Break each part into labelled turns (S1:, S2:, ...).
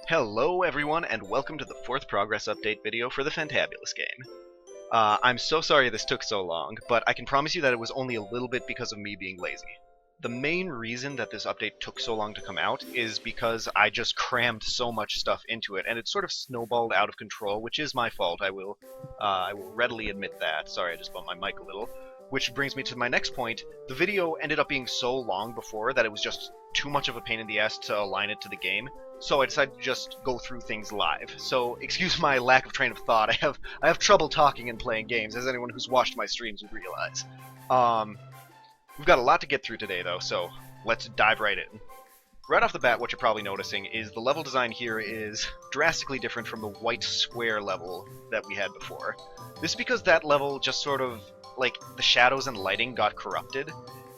S1: Hello everyone, and welcome to the 4th progress update video for the Fantabuloso game. I'm so sorry this took so long, but I can promise you that it was only a little bit because of me being lazy. The main reason that this update took so long to come out is because I just crammed so much stuff into it, and it sort of snowballed out of control, which is my fault. I will readily admit that. Sorry, I just bumped my mic a little. Which brings me to my next point. The video ended up being so long before that it was just too much of a pain in the ass to align it to the game. So I decided to just go through things live. So excuse my lack of train of thought. I have trouble talking and playing games, as anyone who's watched my streams would realize. We've got a lot to get through today, though, so let's dive right in. Right off the bat, what you're probably noticing is the level design here is drastically different from the white square level that we had before. This is because that level just sort of, like, the shadows and lighting got corrupted,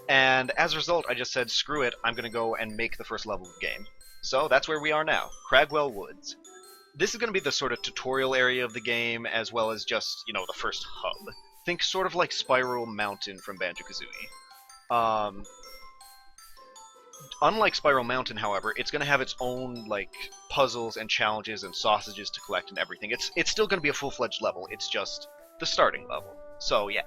S1: and as a result, I just said, screw it, I'm gonna go and make the first level of the game. So that's where we are now, Cragwell Woods. This is going to be the sort of tutorial area of the game, as well as just, you know, the first hub. Think sort of like Spiral Mountain from Banjo-Kazooie. Unlike Spiral Mountain, however, it's going to have its own, like, puzzles and challenges and sausages to collect and everything. It's still going to be a full-fledged level, it's just the starting level. So, yeah.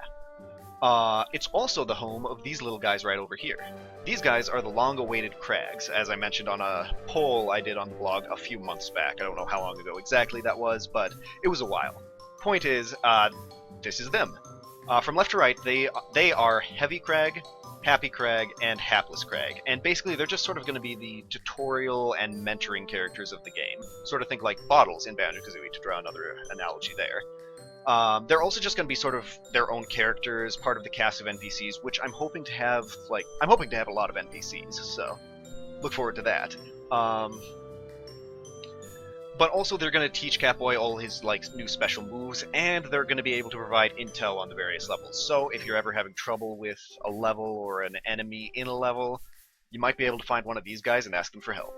S1: It's also the home of these little guys right over here. These guys are the long-awaited Crags, as I mentioned on a poll I did on the blog a few months back. I don't know how long ago exactly that was, but it was a while. Point is, this is them. From left to right, they are Heavy Crag, Happy Crag, and Hapless Crag, and basically they're just sort of going to be the tutorial and mentoring characters of the game. Sort of think like bottles in Banjo-Kazooie, to draw another analogy there. They're also just going to be sort of their own characters, part of the cast of NPCs, which I'm hoping to have, like, I'm hoping to have a lot of NPCs, so look forward to that. But also they're going to teach Catboy all his, like, new special moves, and they're going to be able to provide intel on the various levels. So if you're ever having trouble with a level or an enemy in a level, you might be able to find one of these guys and ask them for help.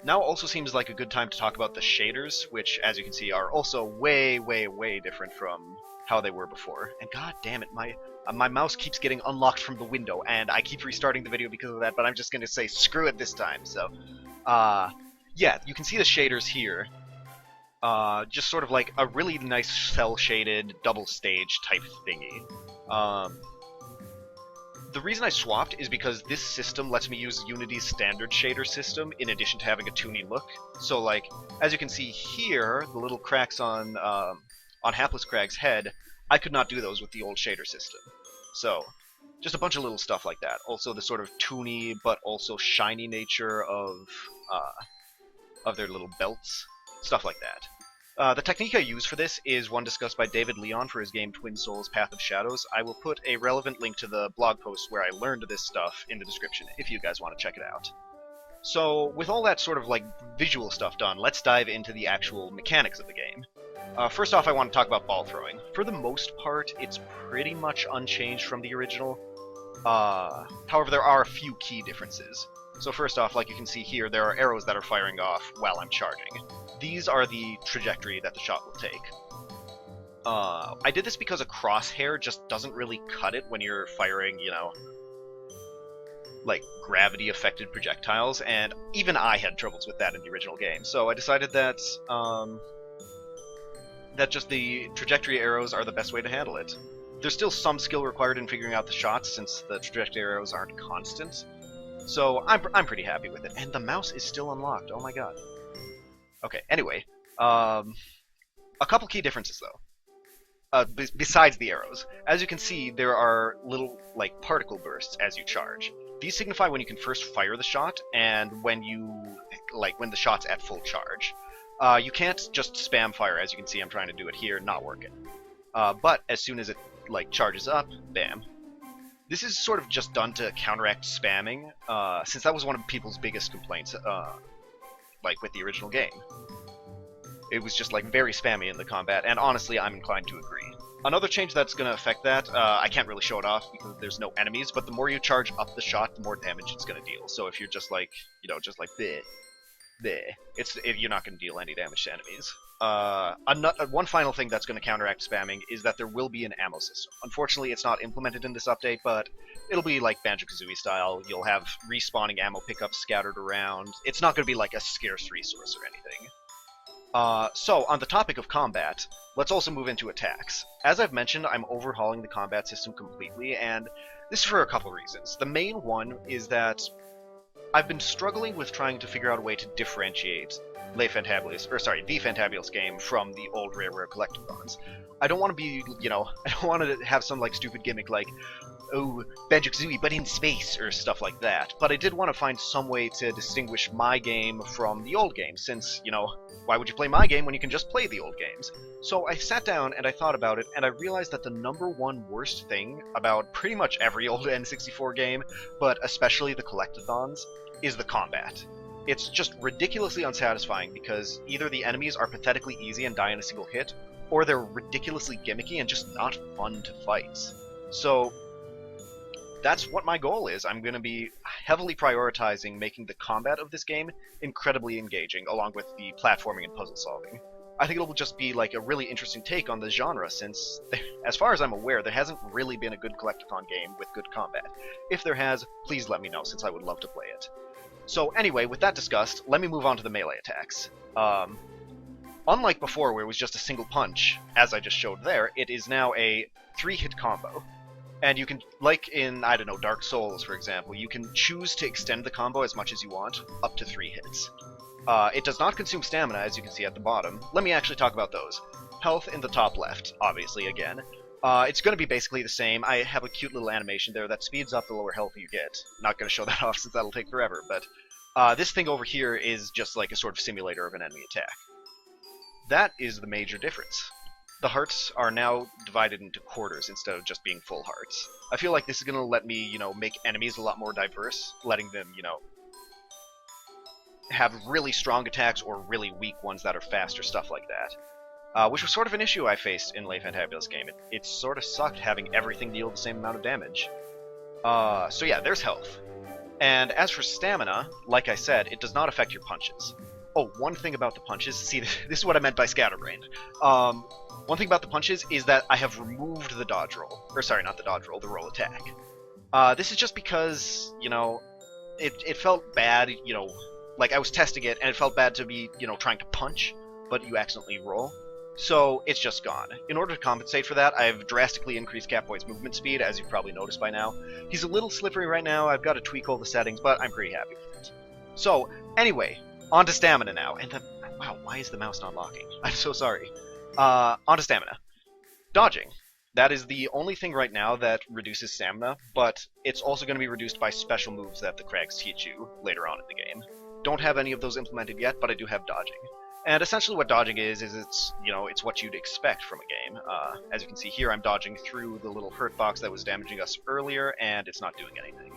S1: Now also seems like a good time to talk about the shaders, which, as you can see, are also way, way, way different from how they were before. And god damn it, my mouse keeps getting unlocked from the window, and I keep restarting the video because of that, but I'm just gonna say screw it this time, so... yeah, you can see the shaders here. Just sort of like a really nice cel-shaded, double-stage type thingy. The reason I swapped is because this system lets me use Unity's standard shader system in addition to having a toony look. So, like, as you can see here, the little cracks on Hapless Crag's head, I could not do those with the old shader system. So, just a bunch of little stuff like that. Also the sort of toony but also shiny nature of their little belts. Stuff like that. The technique I use for this is one discussed by David Leon for his game Twin Souls Path of Shadows. I will put a relevant link to the blog post where I learned this stuff in the description if you guys want to check it out. So, with all that sort of like visual stuff done, let's dive into the actual mechanics of the game. First off, I want to talk about ball throwing. For the most part, it's pretty much unchanged from the original. However, there are a few key differences. So first off, like you can see here, there are arrows that are firing off while I'm charging. These are the trajectory that the shot will take. I did this because a crosshair just doesn't really cut it when you're firing, you know, like, gravity-affected projectiles, and even I had troubles with that in the original game. So I decided that, that just the trajectory arrows are the best way to handle it. There's still some skill required in figuring out the shots, since the trajectory arrows aren't constant. So I'm pretty happy with it. And the mouse is still unlocked, oh my god. Okay, anyway, a couple key differences, though. Besides the arrows. As you can see, there are little, like, particle bursts as you charge. These signify when you can first fire the shot, and when when the shot's at full charge. You can't just spam fire, as you can see I'm trying to do it here, not working. But as soon as it, like, charges up, bam. This is sort of just done to counteract spamming, since that was one of people's biggest complaints, like, with the original game. It was just, like, very spammy in the combat, and honestly, I'm inclined to agree. Another change that's going to affect that, I can't really show it off because there's no enemies, but the more you charge up the shot, the more damage it's going to deal. So if you're just like, you know, just like this, you're not going to deal any damage to enemies. One final thing that's going to counteract spamming is that there will be an ammo system. Unfortunately, it's not implemented in this update, but it'll be like Banjo-Kazooie style. You'll have respawning ammo pickups scattered around. It's not going to be like a scarce resource or anything. So, on the topic of combat, let's also move into attacks. As I've mentioned, I'm overhauling the combat system completely, and this is for a couple reasons. The main one is that I've been struggling with trying to figure out a way to differentiate the Fantabuloso game from the old Rareware Collectathons. I don't want to be, I don't want to have some, like, stupid gimmick like, oh, Banjo-Kazooie, but in space, or stuff like that. But I did want to find some way to distinguish my game from the old game, since, why would you play my game when you can just play the old games? So I sat down and I thought about it, and I realized that the #1 worst thing about pretty much every old N64 game, but especially the Collectathons, is the combat. It's just ridiculously unsatisfying because either the enemies are pathetically easy and die in a single hit, or they're ridiculously gimmicky and just not fun to fight. So that's what my goal is. I'm going to be heavily prioritizing making the combat of this game incredibly engaging, along with the platforming and puzzle solving. I think it'll just be like a really interesting take on the genre, since, as far as I'm aware, there hasn't really been a good Collectathon game with good combat. If there has, please let me know, since I would love to play it. So anyway, with that discussed, let me move on to the melee attacks. Unlike before, where it was just a single punch, as I just showed there, it is now a 3-hit combo. And you can, like in, I don't know, Dark Souls, for example, you can choose to extend the combo as much as you want, up to 3 hits. It does not consume stamina, as you can see at the bottom. Let me actually talk about those. Health in the top left, obviously, again. It's going to be basically the same. I have a cute little animation there that speeds up the lower health you get. Not going to show that off since that'll take forever, but this thing over here is just like a sort of simulator of an enemy attack. That is the major difference. The hearts are now divided into quarters instead of just being full hearts. I feel like this is going to let me, make enemies a lot more diverse, letting them, have really strong attacks or really weak ones that are fast or stuff like that. Which was sort of an issue I faced in Le Fantabuloso game. It sort of sucked having everything deal the same amount of damage. So yeah, there's health. And as for stamina, like I said, it does not affect your punches. Oh, one thing about the punches, see, this is what I meant by scatterbrained. One thing about the punches is that I have removed the dodge roll. Or sorry, not the dodge roll, the roll attack. This is just because, it felt bad, like I was testing it, and it felt bad to be, trying to punch, but you accidentally roll. So it's just gone. In order to compensate for that, I've drastically increased Catboy's movement speed, as you've probably noticed by now. He's a little slippery right now, I've got to tweak all the settings, but I'm pretty happy with it. So, anyway, on to stamina now. And then, wow, why is the mouse not locking? I'm so sorry. On to stamina. Dodging. That is the only thing right now that reduces stamina, but it's also going to be reduced by special moves that the Crags teach you later on in the game. Don't have any of those implemented yet, but I do have dodging. And essentially what dodging is it's, it's what you'd expect from a game. As you can see here, I'm dodging through the little hurt box that was damaging us earlier, and it's not doing anything.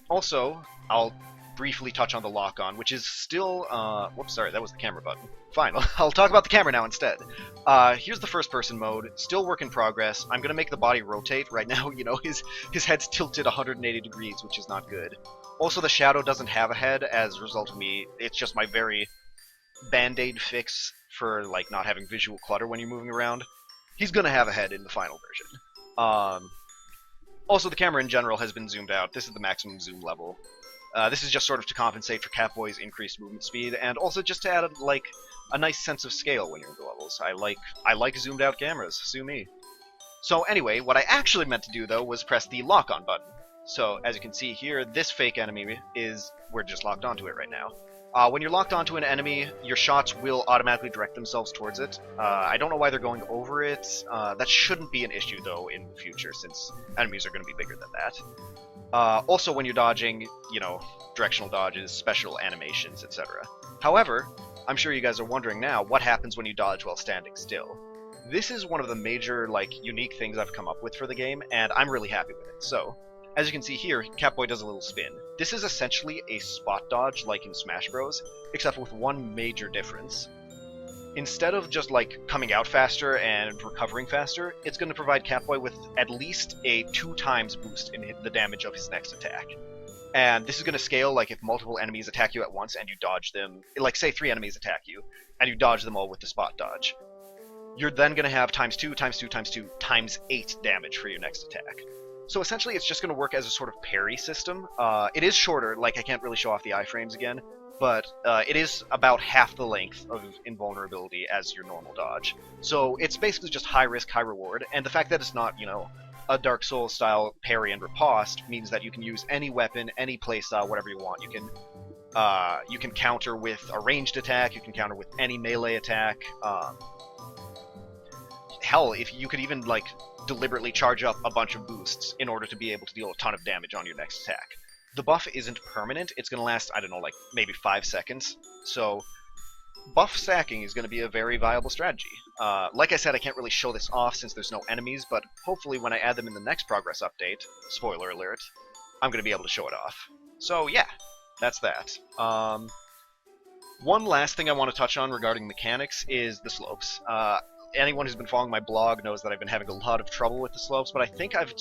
S1: Also, I'll briefly touch on the lock-on, which is still, whoops, sorry, that was the camera button. Fine, I'll talk about the camera now instead. Here's the first-person mode, still work in progress. I'm gonna make the body rotate. Right now, his head's tilted 180 degrees, which is not good. Also, the shadow doesn't have a head, as a result of me, it's just my very band-aid fix for, like, not having visual clutter when you're moving around. He's gonna have a head in the final version. Also, the camera in general has been zoomed out. This is the maximum zoom level. This is just sort of to compensate for Catboy's increased movement speed, and also just to add, like, a nice sense of scale when you're in the levels. I like zoomed out cameras, sue me. So anyway, what I actually meant to do, though, was press the lock-on button. So, as you can see here, this fake enemy we're just locked onto it right now. When you're locked onto an enemy, your shots will automatically direct themselves towards it. I don't know why they're going over it. That shouldn't be an issue, though, in the future, since enemies are going to be bigger than that. Also, when you're dodging, directional dodges, special animations, etc. However, I'm sure you guys are wondering now, what happens when you dodge while standing still? This is one of the major, unique things I've come up with for the game, and I'm really happy with it. So, as you can see here, Catboy does a little spin. This is essentially a spot dodge like in Smash Bros, except with one major difference. Instead of just, coming out faster and recovering faster, it's going to provide Catboy with at least a 2x boost in the damage of his next attack. And this is going to scale like if multiple enemies attack you at once and you dodge them, like say 3 enemies attack you, and you dodge them all with the spot dodge. You're then going to have times 2, times 2, times 2, times 8 damage for your next attack. So essentially it's just going to work as a sort of parry system. It is shorter, like I can't really show off the iframes again, but it is about half the length of invulnerability as your normal dodge. So it's basically just high risk, high reward, and the fact that it's not, you know, a Dark Souls style parry and riposte means that you can use any weapon, any playstyle, whatever you want. You can counter with a ranged attack, you can counter with any melee attack. Hell, if you could even like deliberately charge up a bunch of boosts in order to be able to deal a ton of damage on your next attack. The buff isn't permanent, it's going to last, I don't know, like maybe 5 seconds. So buff stacking is going to be a very viable strategy. Like I said, I can't really show this off since there's no enemies, but hopefully when I add them in the next progress update, spoiler alert, I'm going to be able to show it off. So yeah, that's that. One last thing I want to touch on regarding mechanics is the slopes. Anyone who's been following my blog knows that I've been having a lot of trouble with the slopes, but I think I've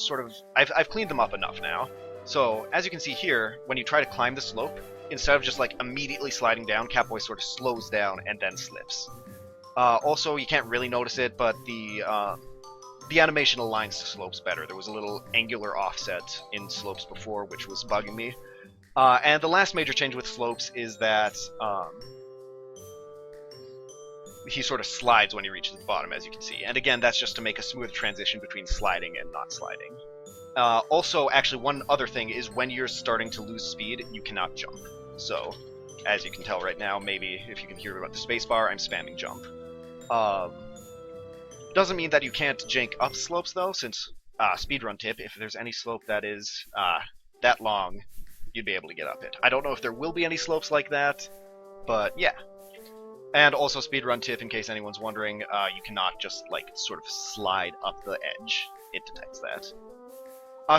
S1: cleaned them up enough now. So, as you can see here, when you try to climb the slope, instead of just like immediately sliding down, Catboy sort of slows down and then slips. Also, you can't really notice it, but the animation aligns to slopes better. There was a little angular offset in slopes before, which was bugging me. And the last major change with slopes is that he sort of slides when he reaches the bottom, as you can see. And again, that's just to make a smooth transition between sliding and not sliding. Also, actually, one other thing is when you're starting to lose speed, you cannot jump. So, as you can tell right now, maybe if you can hear about the spacebar, I'm spamming jump. Doesn't mean that you can't jank up slopes, though, since, speedrun tip, if there's any slope that is that long, you'd be able to get up it. I don't know if there will be any slopes like that, but yeah. And also speedrun tip, in case anyone's wondering, you cannot just, like, sort of slide up the edge. It detects that.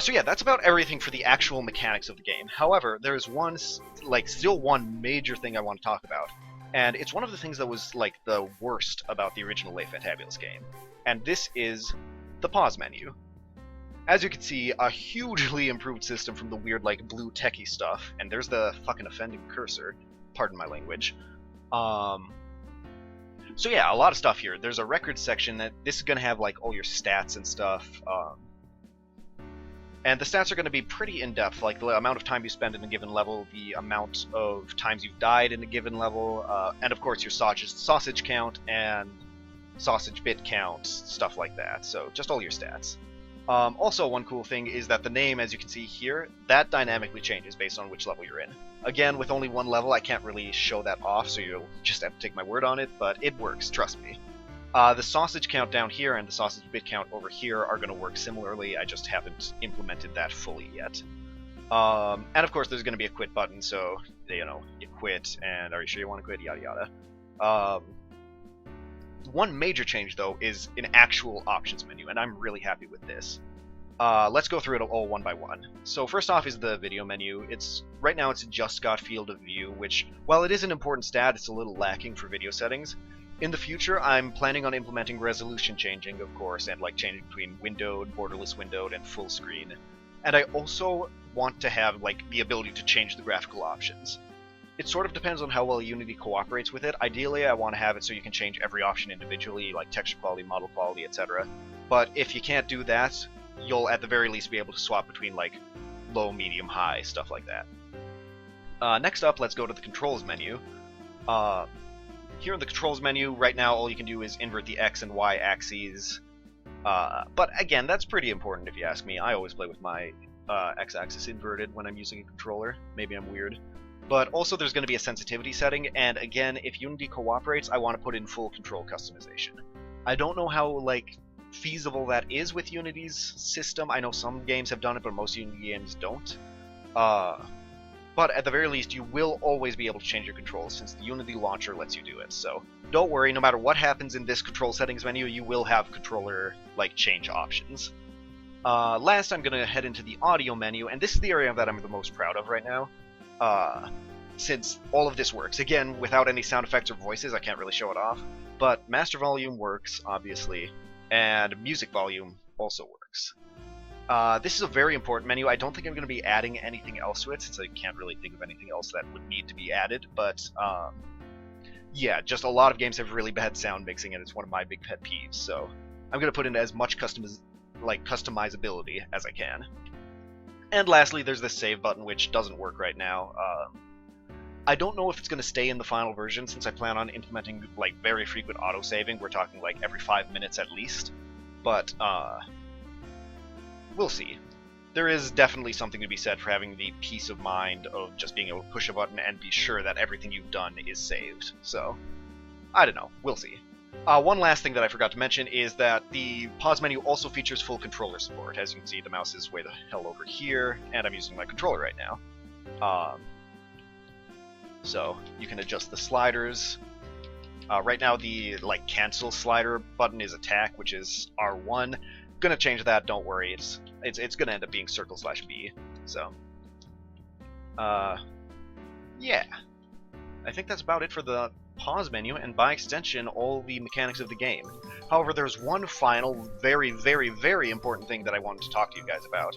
S1: So yeah, that's about everything for the actual mechanics of the game. However, there's one, like, still one major thing I want to talk about. And it's one of the things that was, like, the worst about the original Le Fantabuloso game. And this is the pause menu. As you can see, a hugely improved system from the weird, like, blue techie stuff. And there's the fucking offending cursor. Pardon my language. So yeah, a lot of stuff here. There's a records section that this is going to have, like, all your stats and stuff. And the stats are going to be pretty in-depth, like the amount of time you spend in a given level, the amount of times you've died in a given level, and of course your sausage count and sausage bit count, stuff like that. So just all your stats. Also, one cool thing is that the name, as you can see here, that dynamically changes based on which level you're in. Again, with only one level, I can't really show that off, so you'll just have to take my word on it, but it works, trust me. The sausage count down here and the sausage bit count over here are going to work similarly, I just haven't implemented that fully yet. And of course there's going to be a quit button, so, you know, you quit, and are you sure you want to quit, yada yada. One major change, though, is an actual options menu, and I'm really happy with this. Let's go through it all one by one. So first off is the video menu. Right now it's just got field of view, which, while it is an important stat, it's a little lacking for video settings. In the future, I'm planning on implementing resolution changing, of course, and like changing between windowed, borderless windowed, and full screen. And I also want to have like the ability to change the graphical options. It sort of depends on how well Unity cooperates with it. Ideally, I want to have it so you can change every option individually, like texture quality, model quality, etc. But if you can't do that, you'll at the very least be able to swap between like low, medium, high, stuff like that. Next up, let's go to the controls menu. Here in the controls menu, right now all you can do is invert the X and Y axes. But again, that's pretty important if you ask me. I always play with my X-axis inverted when I'm using a controller. Maybe I'm weird. But also there's going to be a sensitivity setting, and again, if Unity cooperates, I want to put in full control customization. I don't know how, like, feasible that is with Unity's system. I know some games have done it, but most Unity games don't. But at the very least, you will always be able to change your controls, since the Unity launcher lets you do it. So don't worry, no matter what happens in this control settings menu, you will have controller, like, change options. Last, I'm going to head into the audio menu, and this is the area that I'm the most proud of right now. Since all of this works. Again, without any sound effects or voices, I can't really show it off. But master volume works, obviously, and music volume also works. This is a very important menu. I don't think I'm going to be adding anything else to it, since I can't really think of anything else that would need to be added, but yeah, just a lot of games have really bad sound mixing, and it's one of my big pet peeves, so I'm going to put in as much customizability as I can. And lastly, there's this save button, which doesn't work right now. I don't know if it's going to stay in the final version, since I plan on implementing like very frequent auto-saving. We're talking like every 5 minutes at least, but we'll see. There is definitely something to be said for having the peace of mind of just being able to push a button and be sure that everything you've done is saved. So, I don't know. We'll see. One last thing that I forgot to mention is that the pause menu also features full controller support. As you can see, the mouse is way the hell over here, and I'm using my controller right now. So, you can adjust the sliders. Right now, the cancel slider button is attack, which is R1. Gonna change that, don't worry. It's gonna end up being circle/B. So, yeah. I think that's about it for the pause menu, and by extension, all the mechanics of the game. However, there's one final, very, very, very important thing that I wanted to talk to you guys about,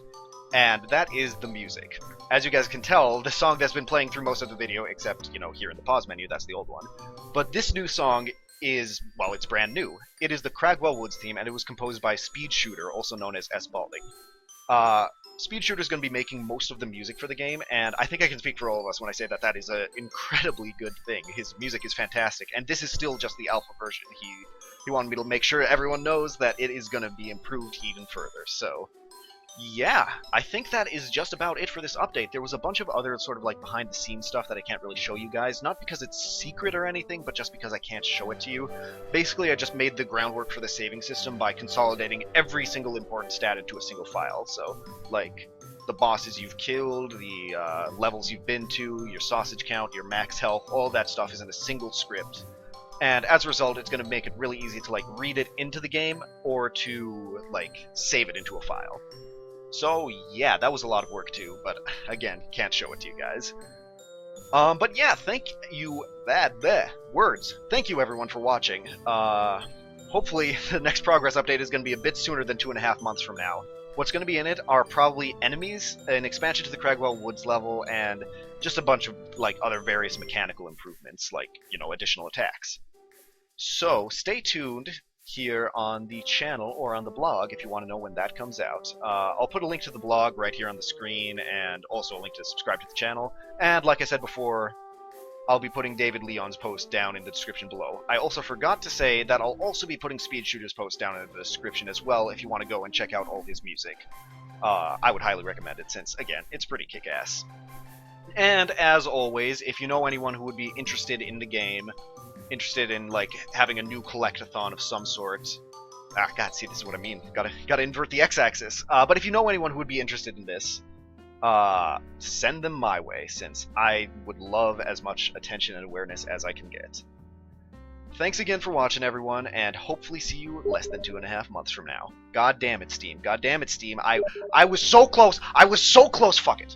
S1: and that is the music. As you guys can tell, the song that's been playing through most of the video, except, here in the pause menu, that's the old one. But this new song is, well, it's brand new. It is the Cragwell Woods theme, and it was composed by Speed Shooter, also known as S. Balding. Speed Shooter is going to be making most of the music for the game, and I think I can speak for all of us when I say that that is an incredibly good thing. His music is fantastic, and this is still just the alpha version. He wanted me to make sure everyone knows that it is going to be improved even further, so yeah, I think that is just about it for this update. There was a bunch of other sort of behind-the-scenes stuff that I can't really show you guys, not because it's secret or anything, but just because I can't show it to you. Basically, I just made the groundwork for the saving system by consolidating every single important stat into a single file. So, the bosses you've killed, the levels you've been to, your sausage count, your max health, all that stuff is in a single script. And as a result, it's going to make it really easy to read it into the game, or to save it into a file. So yeah, that was a lot of work too, but again, can't show it to you guys. But yeah, thank you, words. Thank you everyone for watching. Hopefully the next progress update is going to be a bit sooner than 2.5 months from now. What's going to be in it are probably enemies, an expansion to the Cragwell Woods level, and just a bunch of other various mechanical improvements, additional attacks. So stay tuned here on the channel or on the blog if you want to know when that comes out. I'll put a link to the blog right here on the screen, and also a link to subscribe to the channel. And like I said before, I'll be putting David Leon's post down in the description below. I also forgot to say that I'll also be putting Speed Shooter's post down in the description as well if you want to go and check out all his music. I would highly recommend it since, again, it's pretty kick-ass. And as always, if you know anyone who would be interested in the game, interested in having a new collectathon of some sort. God, see, this is what I mean. Gotta invert the x-axis. But if you know anyone who would be interested in this, send them my way, since I would love as much attention and awareness as I can get. Thanks again for watching, everyone, and hopefully see you less than 2.5 months from now. God damn it, Steam. God damn it, Steam. I was so close. I was so close. Fuck it.